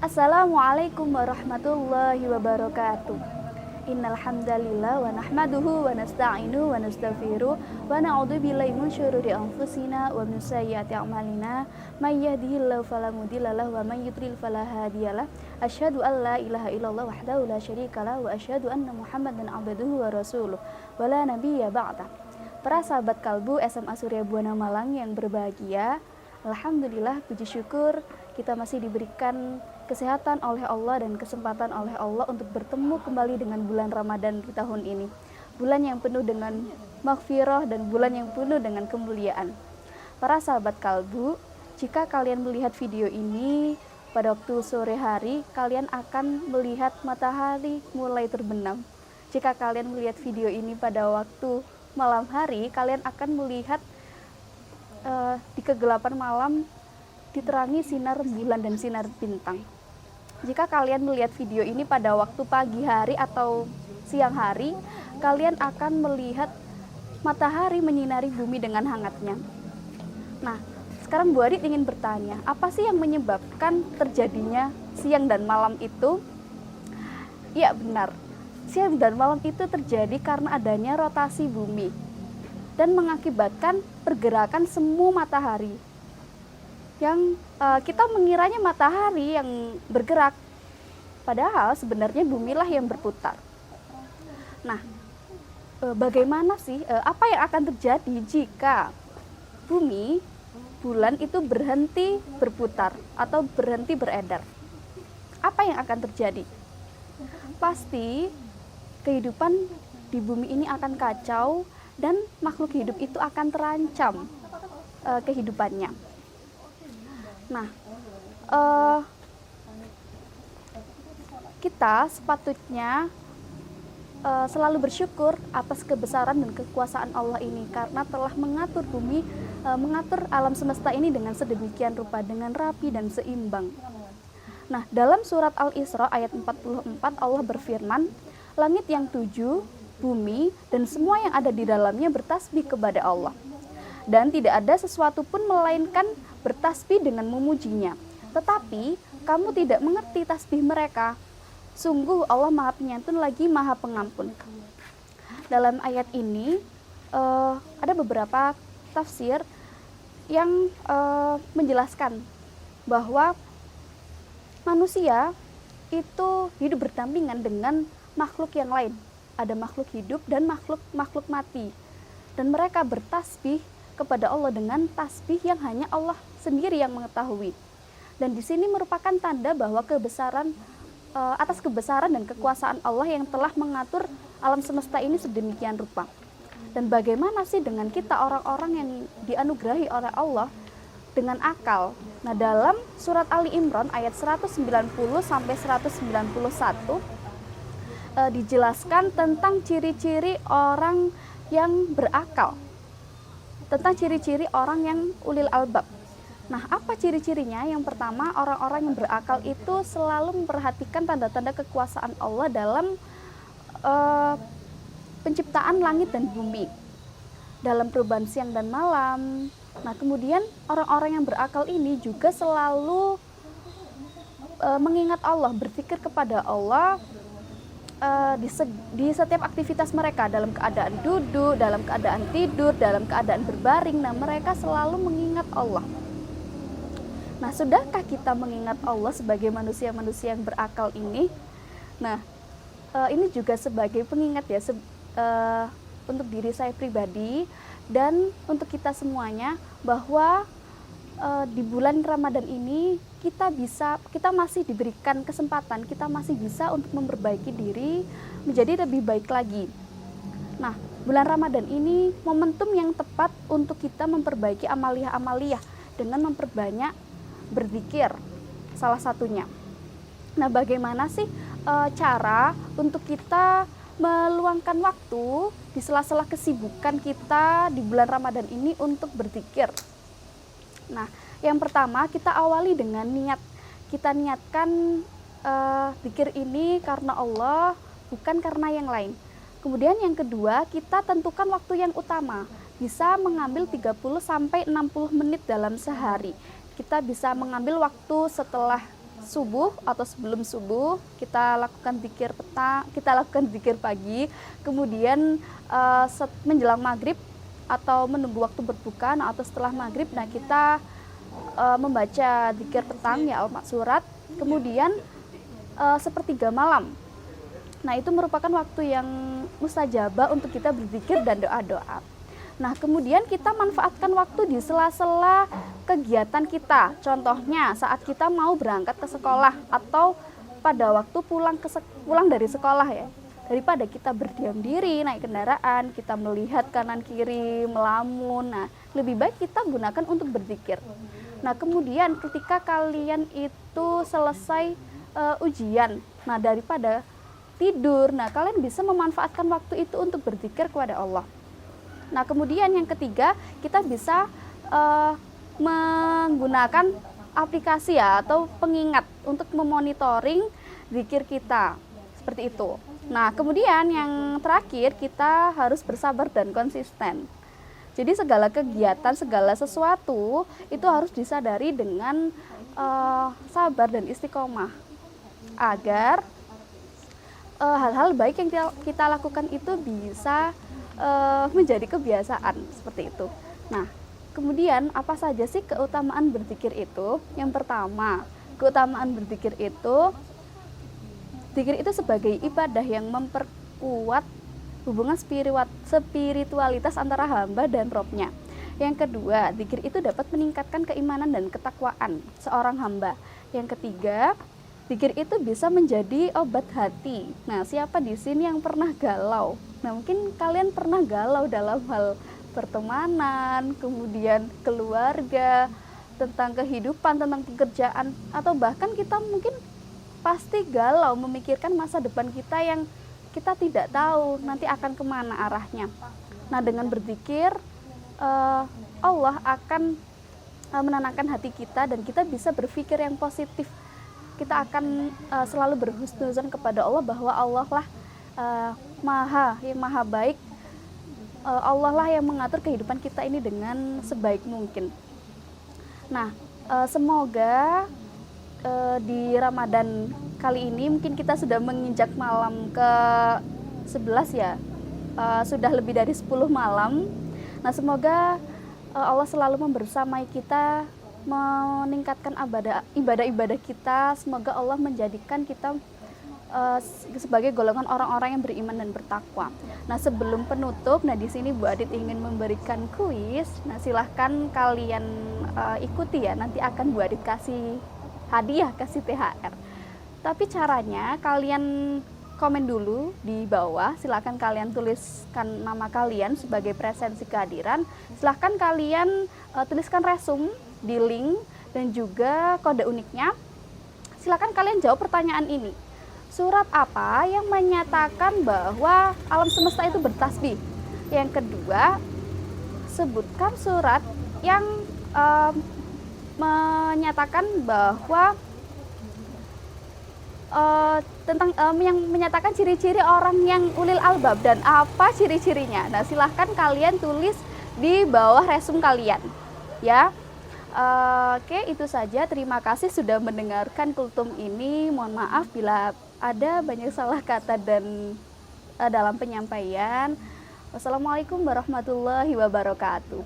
Assalamualaikum warahmatullahi wabarakatuh. Innal hamdalillah wa nahmaduhu wa nasta'inu wa nastaghfiruh wa na'udzu billahi min syururi anfusina wa min sayyiati a'malina may yahdihillahu fala mudhillalah wa may yudlil fala hadiyalah. Asyhadu an la ilaha illallah wahdahu la syarikalah wa asyhadu anna Muhammadan abduhu wa rasuluh wa la nabiyya ba'da. Para sahabat kalbu SMA Surya Buana Malang yang berbahagia, alhamdulillah puji syukur kita masih diberikan kesehatan oleh Allah dan kesempatan oleh Allah untuk bertemu kembali dengan bulan Ramadan di tahun ini. Bulan yang penuh dengan maghfirah dan bulan yang penuh dengan kemuliaan. Para sahabat kalbu, jika kalian melihat video ini pada waktu sore hari, kalian akan melihat matahari mulai terbenam. Jika kalian melihat video ini pada waktu malam hari, kalian akan melihat di kegelapan malam diterangi sinar bulan dan sinar bintang. Jika kalian melihat video ini pada waktu pagi hari atau siang hari, kalian akan melihat matahari menyinari bumi dengan hangatnya. Nah, sekarang Bu Adit ingin bertanya, apa sih yang menyebabkan terjadinya siang dan malam itu? Ya benar, siang dan malam itu terjadi karena adanya rotasi bumi dan mengakibatkan pergerakan semu matahari. Yang kita mengiranya matahari yang bergerak, padahal sebenarnya bumilah yang berputar. Nah, bagaimana sih, apa yang akan terjadi jika bumi, bulan itu berhenti berputar atau berhenti beredar? Apa yang akan terjadi? Pasti kehidupan di bumi ini akan kacau dan makhluk hidup itu akan terancam kehidupannya. Nah, kita sepatutnya selalu bersyukur atas kebesaran dan kekuasaan Allah ini karena telah mengatur bumi, mengatur alam semesta ini dengan sedemikian rupa, dengan rapi dan seimbang. Nah, dalam surat Al-Isra ayat 44 Allah berfirman, langit yang 7, bumi, dan semua yang ada di dalamnya bertasbih kepada Allah. Dan tidak ada sesuatu pun melainkan bertasbih dengan memujinya. Tetapi kamu tidak mengerti tasbih mereka. Sungguh Allah Maha Penyantun lagi Maha Pengampun. Dalam ayat ini ada beberapa tafsir yang menjelaskan bahwa manusia itu hidup berdampingan dengan makhluk yang lain. Ada makhluk hidup dan makhluk mati. Dan mereka bertasbih kepada Allah dengan tasbih yang hanya Allah sendiri yang mengetahui. Dan di sini merupakan tanda bahwa atas kebesaran dan kekuasaan Allah yang telah mengatur alam semesta ini sedemikian rupa. Dan bagaimana sih dengan kita orang-orang yang dianugerahi oleh Allah dengan akal? Nah, dalam surat Ali Imran ayat 190 sampai 191 dijelaskan tentang ciri-ciri orang yang berakal. Tentang ciri-ciri orang yang ulil albab. Nah, apa ciri-cirinya? Yang pertama, orang-orang yang berakal itu selalu memperhatikan tanda-tanda kekuasaan Allah dalam penciptaan langit dan bumi, dalam perubahan siang dan malam. Nah, kemudian orang-orang yang berakal ini juga selalu mengingat Allah, berpikir kepada Allah di setiap aktivitas mereka, dalam keadaan duduk, dalam keadaan tidur, dalam keadaan berbaring. Nah, mereka selalu mengingat Allah. Nah, sudahkah kita mengingat Allah sebagai manusia-manusia yang berakal ini? Nah, ini juga sebagai pengingat ya, untuk diri saya pribadi dan untuk kita semuanya, bahwa di bulan Ramadan ini kita masih diberikan kesempatan, kita masih bisa untuk memperbaiki diri menjadi lebih baik lagi. Nah, bulan Ramadan ini momentum yang tepat untuk kita memperbaiki amaliyah-amaliyah dengan memperbanyak berzikir, salah satunya. Nah, bagaimana sih cara untuk kita meluangkan waktu di sela-sela kesibukan kita di bulan Ramadan ini untuk berzikir? Nah, yang pertama kita awali dengan niat. Kita niatkan zikir ini karena Allah, bukan karena yang lain. Kemudian yang kedua, kita tentukan waktu yang utama. Bisa mengambil 30 sampai 60 menit dalam sehari. Kita bisa mengambil waktu setelah subuh atau sebelum subuh kita lakukan zikir petang, kita lakukan zikir pagi, kemudian menjelang maghrib atau menunggu waktu berbuka, nah, atau setelah maghrib, nah kita membaca zikir petang ya al-maksurat, kemudian sepertiga malam. Nah, itu merupakan waktu yang mustajabah untuk kita berzikir dan doa-doa. Nah, kemudian kita manfaatkan waktu di sela-sela kegiatan kita. Contohnya saat kita mau berangkat ke sekolah atau pada waktu pulang dari sekolah ya. Daripada kita berdiam diri, naik kendaraan, kita melihat kanan kiri, melamun. Nah, lebih baik kita gunakan untuk berzikir. Nah, kemudian ketika kalian itu selesai ujian, nah daripada tidur, nah kalian bisa memanfaatkan waktu itu untuk berzikir kepada Allah. Nah, kemudian yang ketiga, kita bisa menggunakan aplikasi ya atau pengingat untuk memonitoring zikir kita, seperti itu. Nah, kemudian yang terakhir, kita harus bersabar dan konsisten. Jadi segala kegiatan, segala sesuatu itu harus disadari dengan sabar dan istiqomah, agar hal-hal baik yang kita lakukan itu bisa menjadi kebiasaan, seperti itu. Nah, kemudian apa saja sih keutamaan berzikir itu? Yang pertama, keutamaan berzikir itu, zikir itu sebagai ibadah yang memperkuat hubungan spiritualitas antara hamba dan Robnya. Yang kedua, zikir itu dapat meningkatkan keimanan dan ketakwaan seorang hamba. Yang ketiga, zikir itu bisa menjadi obat hati. Nah, siapa di sini yang pernah galau? Nah, mungkin kalian pernah galau dalam hal pertemanan, kemudian keluarga, tentang kehidupan, tentang pekerjaan, atau bahkan kita mungkin pasti galau memikirkan masa depan kita yang kita tidak tahu nanti akan kemana arahnya. Nah, dengan berzikir, Allah akan menenangkan hati kita dan kita bisa berpikir yang positif. Kita akan selalu berhusnuzon kepada Allah bahwa Allah lah maha baik. Allah lah yang mengatur kehidupan kita ini dengan sebaik mungkin. Nah, semoga di Ramadan kali ini mungkin kita sudah menginjak malam ke-11 ya, sudah lebih dari 10 malam. Nah, semoga Allah selalu membersamai kita, meningkatkan ibadah-ibadah kita. Semoga Allah menjadikan kita sebagai golongan orang-orang yang beriman dan bertakwa. Nah, sebelum penutup, nah di sini Bu Adit ingin memberikan kuis. Nah, silahkan kalian ikuti ya. Nanti akan Bu Adit kasih hadiah, kasih THR. Tapi caranya kalian komen dulu di bawah. Silahkan kalian tuliskan nama kalian sebagai presensi kehadiran. Silahkan kalian tuliskan resume di link dan juga kode uniknya. Silahkan kalian jawab pertanyaan ini. Surat apa yang menyatakan bahwa alam semesta itu bertasbih? Yang kedua, sebutkan surat yang menyatakan bahwa yang menyatakan ciri-ciri orang yang ulil albab dan apa ciri-cirinya. Nah, silahkan kalian tulis di bawah resume kalian ya. Oke, itu saja. Terima kasih sudah mendengarkan kultum ini. Mohon maaf bila ada banyak salah kata dan dalam penyampaian. Wassalamualaikum warahmatullahi wabarakatuh.